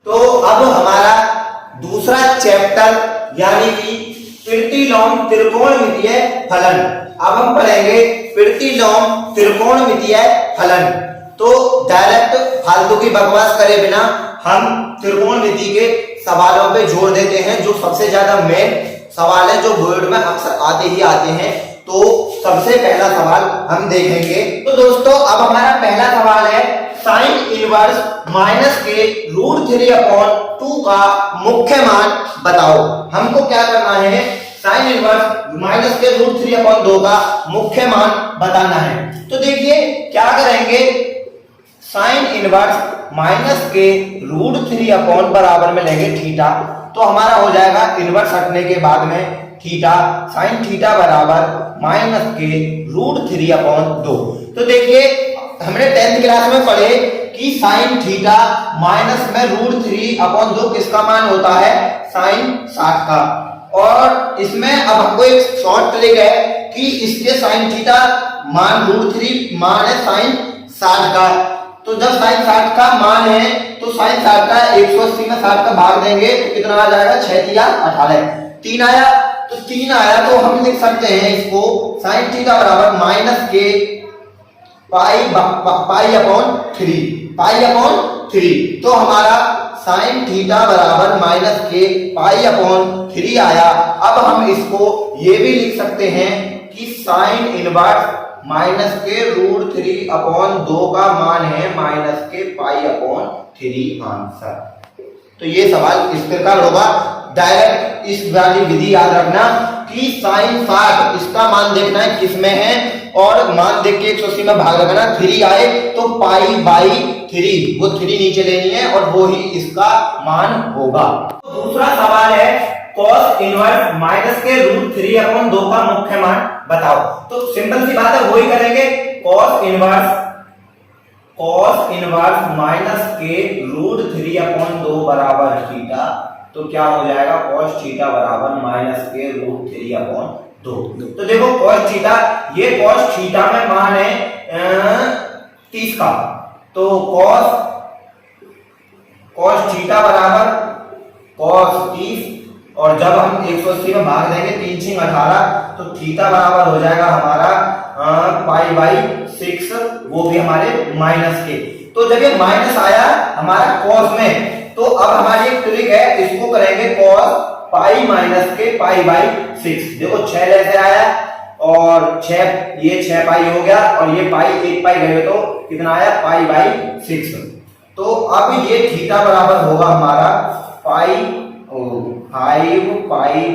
तो अब हमारा दूसरा चैप्टर यानी कि प्रतिलोम त्रिकोणमितीय फलन। अब हम पढ़ेंगे प्रतिलोम त्रिकोणमितीय फलन। तो डायरेक्ट फालतू की बकवास करे बिना हम त्रिकोणमिति के सवालों पे जोर देते हैं, जो सबसे ज्यादा मेन सवाल है, जो बोर्ड में अक्सर आते ही आते हैं। तो सबसे पहला सवाल हम देखेंगे। तो दोस्तों अब हमारा पहला सवाल है साइन इनवर्स माइनस के √3/2 का मुख्य मान बताओ। हमको क्या करना है, साइन इनवर्स माइनस के √3/2 का मुख्य मान बताना है। तो देखिए क्या करेंगे, साइन इनवर्स माइनस के √3 बराबर में लेंगे थीटा। तो हमारा हो जाएगा इनवर्स हटने के बाद में थीटा, साइन थीटा बराबर माइनस के √3/2। तो देखिए हमने 10th क्लास में पढ़े कि साइन थीटा माइनस में √3/2 किसका मान होता है, साइन 60 का। और इसमें अब हमको एक शॉर्ट ट्रिक है कि इसके साइन थीटा मान √3 मान है साइन 60 का। तो जब साइन 60 का मान है तो साइन 60 का 180 में 60 का भाग देंगे तो कितना आ जाएगा, 6 × 18, 3 आया। तो 3 आया तो हम लिख सकते हैं इसको साइन थीटा बराबर माइनस के पाई/3। तो हमारा साइन थीटा बराबर माइनस के पाई/3 आया। अब हम इसको ये भी लिख सकते हैं कि साइन इनवर्स माइनस के √3/2 का मान है माइनस के पाई/3 आंसर। तो ये सवाल इस प्रकार होगा। डायरेक्ट इस वाली विधि याद रखना कि साइन 60 इसका मान देखना है किसमें है, और मान देख के 180 में भाग लगाना, 3 आए तो पाई/3 वो 3 नीचे लेनी है और वो ही इसका मान होगा। दूसरा सवाल है cos इनवर्स माइनस के √3/2 का मुख्य मान बताओ। तो सिंपल सी बात है, वही करेंगे। cos इनवर्स माइनस के √3/2 बराबर थीटा। तो क्या हो जाएगा, cos थीटा बराबर माइनस के √3/2। तो देखो cos थीटा, ये cos थीटा में मान है 30 का। तो cos थीटा बराबर cos 30, और जब हम 180 में भाग देंगे 3 × 18 तो थीटा बराबर हो जाएगा हमारा पाई/6, वो भी हमारे माइनस के। तो जब ये माइनस आया हमारा cos में, तो अब हमारी एक ट्रिक है, इसको करेंगे cos पाई माइनस के पाई/6। देखो 6 लेते आया और 6 ये 6 पाई हो गया और ये पाई 1 पाई गए तो कितना आया, पाई/6। तो अब ये थीटा बराबर होगा हमारा 5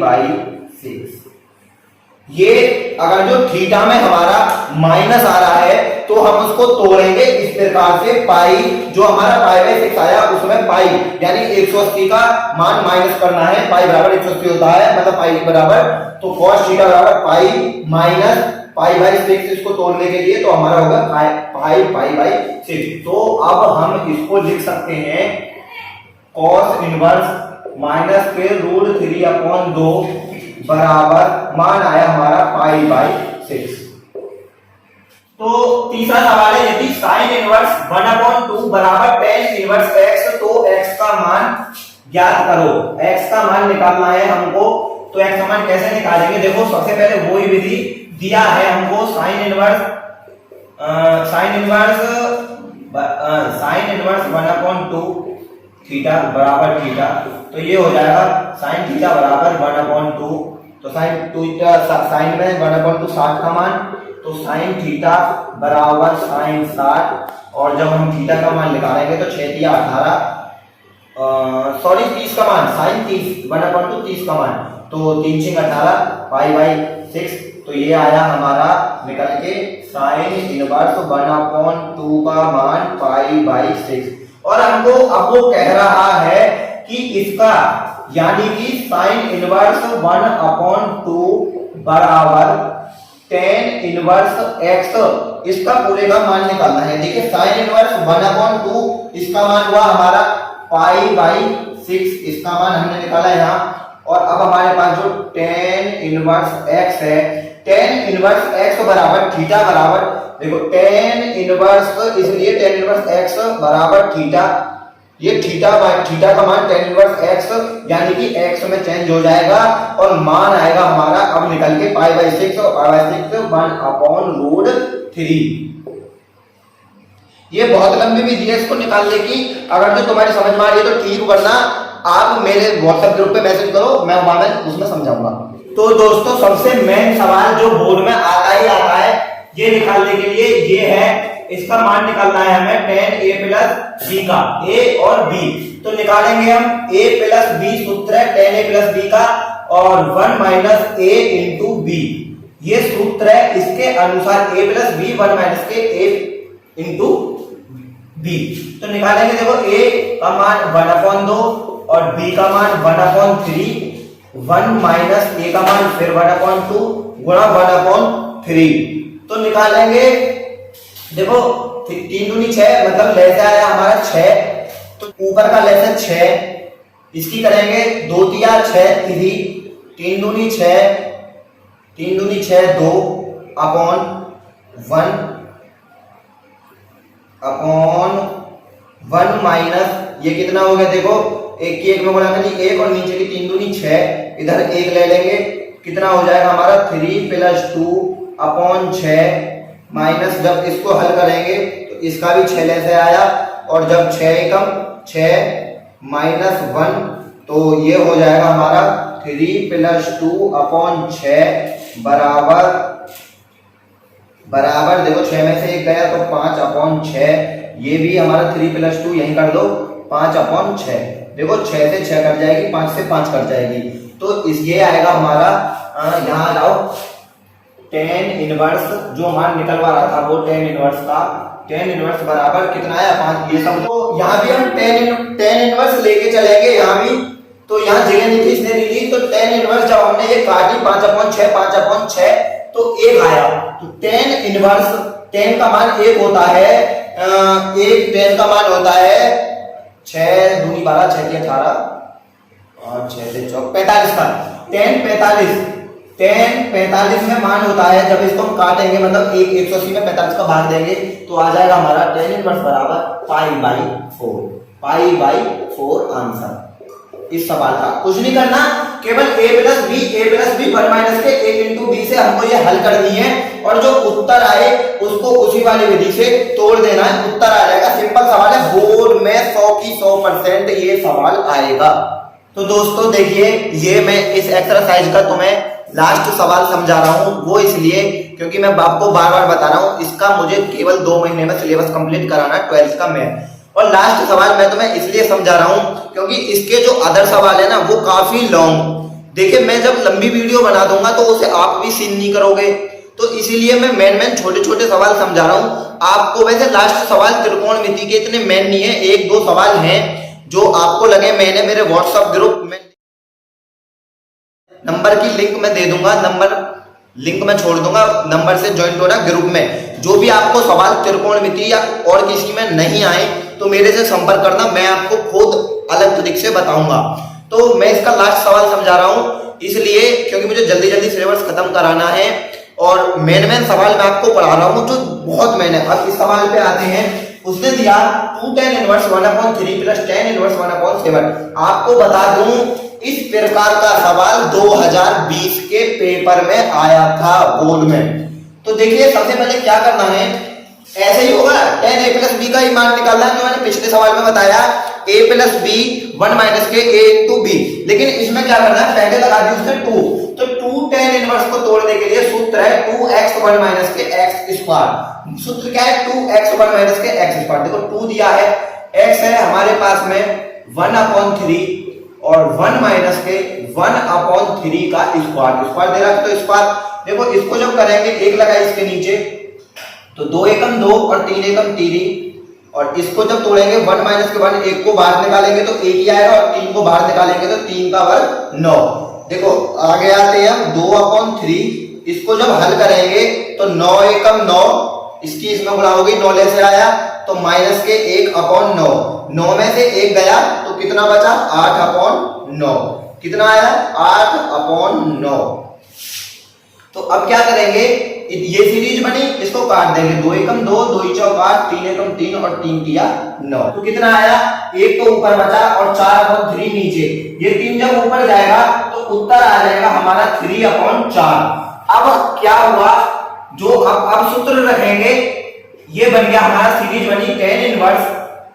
पाई/6। ये अगर जो थीटा में हमारा माइनस आ रहा है तो हम उसको तोड़ेंगे इस प्रकार से, पाई जो हमारा पाई/6 आया उसमें पाई यानी 180 का मान माइनस करना है। पाई बराबर 180 होता है, मतलब पाई बराबर, तो cos थीटा बराबर पाई माइनस पाई/6। इसको तोड़ने के लिए तो हमारा होगा पाई/6। तो अब हम इसको लिख सकते हैं cos इनवर्स माइनस के √3/2 बराबर मान आया हमारा पाई/6। तो तीसरा सवाल है, यदि साइन इनवर्स 1/2 बराबर tan इनवर्स x, तो x का मान ज्ञात करो। x का मान निकालना है हमको। तो x का मान कैसे निकालेंगे, देखो सबसे पहले वो ही विधि दिया है हमको, साइन इनवर्स 1/2 थीटा बराबर थीटा। तो ये हो जाएगा साइन थीटा बराबर 1/2। तो साइन में 1/2 60 का मान, तो साइन थीटा बराबर साइन 60, और जब हम थीटा का मान निकालेंगे तो 6 × 18 30 का मान, साइन 30 1/2 30 का मान, तो 3 × 18 पाई/6। तो ये आया हमारा निकल के साइन इनवर्स 1/2 का मान पाई/6। और हमको अब वो कह रहा है कि इसका यानी कि साइन इनवर्स 1/2 बराबर tan इनवर्स x, इसका पूरे का मान निकालना है। देखिए साइन इनवर्स 1/2 इसका मान हुआ हमारा पाई/6, इसका मान हमने निकाला यहाँ। और अब हमारे पास जो tan इनवर्स x है, tan इनवर्स x बराबर थीटा बराबर, देखो tan इनवर्स, इसलिए tan इनवर्स x बराबर थीटा ये थीटा का मान tan इनवर्स x यानी कि x में चेंज हो जाएगा और मान आएगा हमारा अब निकल के π/6 और π/6 1/√3। ये बहुत लंबी विधि है इसको निकालने की, अगर जो तुम्हारी समझ में आ रही है तो ठीक, वरना आप मेरे व्हाट्सएप ग्रुप पे मैसेज करो, मैं उसमें समझाऊंगा। तो दोस्तों सबसे मेन सवाल जो बोर्ड में आता ही आता है ये निकालने के लिए, ये है इसका मान निकालना है हमें tan a प्लस b का, a और b। तो निकालेंगे हम a प्लस b, सूत्र है tan a प्लस b का और 1 माइनस a इंटू b, ये सूत्र है। इसके अनुसार a प्लस b 1 माइनस के a इंटू b। तो निकालेंगे, देखो a का मान 1/2 और b का मान 1/3, 1 माइनस a का मान फिर 1/2 गुणा 1/3। तो निकालेंगे, देखो 3 दूनी 6 मतलब लेसे आया हमारा 6, तो ऊपर का लेसे 6, इसकी करेंगे 2 तिया 6 तिथि, 3 दूनी 6 2 अपॉन 1 माइनस ये कितना हो गया, देखो एक की एक में गुणा करनी 1 और नीचे की 3 दूनी 6, इधर 1 ले लेंगे, कितना हो जाएगा हमारा 3 + 2 अपॉन 6 माइनस, जब इसको हल करेंगे तो इसका भी 6 ले से आया और जब 6 एकम 6 माइनस 1 तो ये हो जाएगा हमारा 3 + 2 अपॉन 6 बराबर देखो 6 में से 1 गया तो 5/6, ये भी हमारा 3 + 2 यहीं कर दो 5/6, देखो 6 से 6 कट जाएगी, 5 से 5 कट जाएगी, तो इस ये आएगा हमारा, यहाँ लाओ tan इनवर्स जो मान निकलवा रहा था वो tan इनवर्स का, tan इनवर्स बराबर कितना आया 5, ये सब। तो यहाँ भी हम tan इनवर्स लेके चलेंगे, यहाँ भी तो यहाँ जगह नहीं थी इसने ले ली, तो tan इनवर्स जब हमने ये काटी 5/6 तो 1 आया, तो tan इनवर्स, tan का मान 1 होता है, एक tan का मान होता है 6 दूनी 12 6 की 18 और 6 से 4 45 का, tan 45 में मान होता है, जब इसको हम काटेंगे मतलब 180 में 45 का भाग देंगे तो आ जाएगा हमारा tan इनवर्स बराबर π/4 आंसर इस सवाल का। कुछ नहीं करना, केवल a प्लस b 1 माइनस के a इंटू b से हमको ये हल करनी है और जो उत्तर आए उसको उसी वाली विधि से तोड़ देना है, उत्तर आ जाएगा। सिंपल सवाल है, बोर्ड में 100 की 100% ये सवाल आएगा। तो दोस्तों देखिए, ये मैं इस एक्सरसाइज का तुम्हें लास्ट सवाल समझा रहा हूं, वो इसलिए क्योंकि मैं आपको बार बार बता रहा हूं, इसका मुझे केवल 2 महीने में सिलेबस कंप्लीट कराना है 12th का मैथ। और लास्ट सवाल मैं तुम्हें इसलिए समझा रहा हूं क्योंकि इसके जो अदर सवाल है ना वो काफी लॉन्ग, देखिए मैं जब लंबी वीडियो बना दूंगा तो उसे आप भी सीन नहीं करोगे, तो इसीलिए मैं मेन छोटे छोटे सवाल समझा रहा हूं आपको। वैसे लास्ट सवाल त्रिकोणमिति के इतने मेन नहीं है, 1-2 सवाल हैं जो आपको लगे। मैंने मेरे व्हाट्सएप ग्रुप में नंबर की लिंक मैं दे दूंगा, लिंक मैं छोड़ दूंगा, नंबर से ज्वाइन होना ग्रुप में। जो भी आपको सवाल त्रिकोणमिति या और किसी में नहीं आए तो मेरे से संपर्क करना, मैं आपको खुद अलग तरीके से बताऊंगा। तो मैं इसका लास्ट सवाल समझा रहा हूं इसलिए क्योंकि मुझे जल्दी जल्दी सिलेबस खत्म कराना है और मेन सवाल मैं आपको पढ़ा रहा हूं जो बहुत मेन है। अब इस सवाल पे आते हैं, उसने दिया 2 tan inverse 1/3 plus tan inverse 1/7। आपको बता दूं इस प्रकार का सवाल 2020 के पेपर में आया था बोर्ड में। तो देखिए सबसे पहले क्या करना है, ऐसे ही होगा, tan a प्लस b का ही मान निकालना है जो मैंने पिछले सवाल में बताया, a प्लस b 1 माइनस के a इंटू b। लेकिन इसमें क्या करना है, पहले लगा दी उसने 2, तो 2 tan इनवर्स को तोड़ने के लिए सूत्र है 2x 1 माइनस के x स्क्वायर। सूत्र क्या है, 2x 1 माइनस के x स्क्वायर। देखो 2 दिया है, x है हमारे पास में 1/3 और 1 माइनस के 1/3 का स्क्वायर दे रहा है, तो स्क्वायर देखो इसको जब करेंगे 1 लगा इसके नीचे तो 2 एकम 2 और 3 एकम 3, और इसको जब तोड़ेंगे 1 माइनस के 1 1 को बाहर निकालेंगे तो 1 ही आएगा और 3 को बाहर निकालेंगे तो 3 का वर्ग 9। देखो आगे आते हैं हम 2/3, इसको जब हल करेंगे तो 9 एकम 9, इसकी इसमें गुणा होगी, 9 ले से आया तो माइनस के 1/9, 9 में से 1 गया तो कितना बचा 8/9, कितना आया 8/9। तो अब क्या करेंगे, ये सीरीज बनी, इसको काट देंगे, 2 एकम 2, 2 चौक 8, 3 एकम 3 और 3 तिया 9। तो कितना आया, 1 तो ऊपर बचा और 4/3 नीचे। ये 3 जब ऊपर जाएगा तो उत्तर आ जाएगा हमारा 3/4। अब क्या हुआ, जो अब सूत्र रखेंगे, ये बन गया हमारा सीरीज बनी tan इनवर्स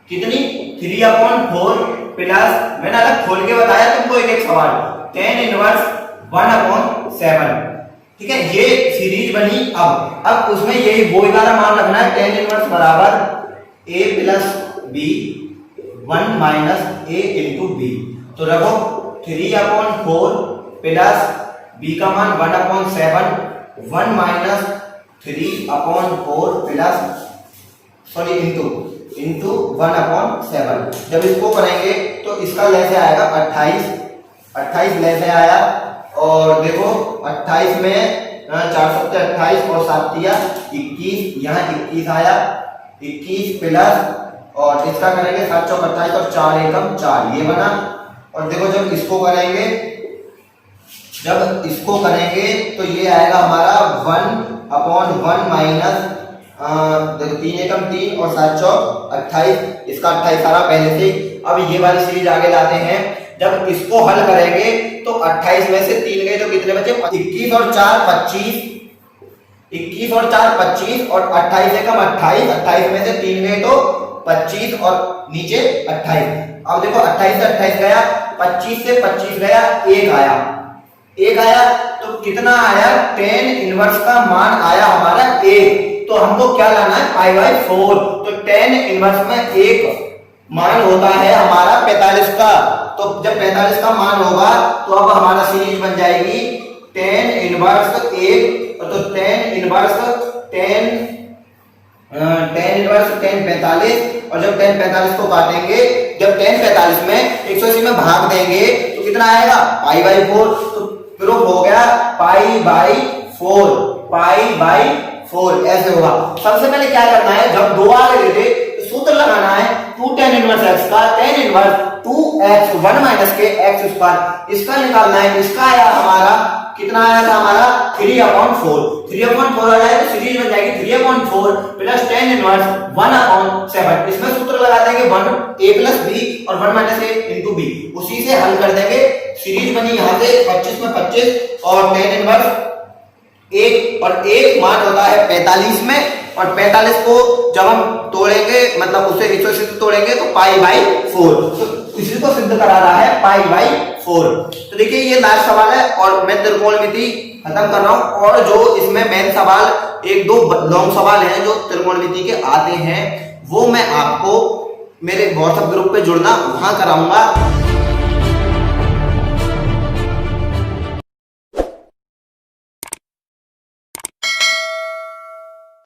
कितनी 3/4 प्लस, मैंने अलग खोल के बताया तुमको एक सवाल, tan इनवर्स 1/7। ठीक है, ये सीरीज बनी। अब उसमें यही वो वाला मान रखना है, tan इनवर्स बराबर a plus b 1 minus a into b. तो रखो 3/4 प्लस b का मान 1/7, 1 माइनस 3/4 प्लस सॉरी इंटू 1/7। जब इसको करेंगे तो इसका लेसे आएगा 28 लेसे आया, और देखो 28 में 4 सत्ते 28 और 7 तिया 21, यहाँ 21 आया, 21 प्लस और इसका करेंगे 7 चौक 28 और 4 एकम 4, ये बना। और देखो जब इसको करेंगे तो ये आएगा हमारा 1/1 माइनस देखो 3 एकम 3 और 7 चौक 28, इसका 28 सारा पहले से। अब ये वाली सीरीज आगे लाते हैं, जब इसको हल करेंगे तो 28 में से 3 गए तो कितने बचे, 21 और 4 25, 21 और 4 25 और 28 एकम 28, 28 में से 3 गए तो 25 और नीचे 28। अब देखो 28 से 28 गया, 25 से 25 गया, 1 आया तो कितना आया, tan इनवर्स का मान आया हमारा 1। तो हमको क्या लाना है, π/4। तो tan इनवर्स में 1 मान होता है हमारा 45 का। तो जब 45 का मान होगा तो अब हमारा सीरीज बन जाएगी tan इनवर्स 1, तो tan इनवर्स tan 45, और जब tan 45 को काटेंगे, जब tan 45 में 180 में भाग देंगे तो कितना आएगा, π/4। तो प्रूफ हो गया π/4 ऐसे होगा। सबसे पहले क्या करना है, जब 2 आ गए थे तो सूत्र लगाना है 2 tan इनवर्स x का tan इनवर्स 2x 1 माइनस के x स्क्वायर, इसका निकालना है। इसका आया हमारा कितना आया था हमारा 3/4 आ जाए तो सीरीज बन जाएगी 3/4 प्लस tan इनवर्स 1/7। इसमें सूत्र लगा देंगे 1a प्लस b और 1 माइनस a इंटू b, उसी से हल कर देंगे। सीरीज बनी यहां से 25 में 25 और tan इनवर्स 1 और 1 मान होता है 45 में, और 45 को जब हम तोड़ेंगे मतलब उसे 180 से तोड़ेंगे तो π/4, तो इसी को सिद्ध करा रहा है π/4। तो देखिए ये लास्ट सवाल है और मैं त्रिकोणमिति खत्म कर रहा हूं, और जो इसमें मेन सवाल 1-2 लॉन्ग सवाल हैं जो त्रिकोणमिति के आते हैं वो मैं आपको मेरे व्हाट्सएप ग्रुप पे जुड़ना वहां कराऊंगा।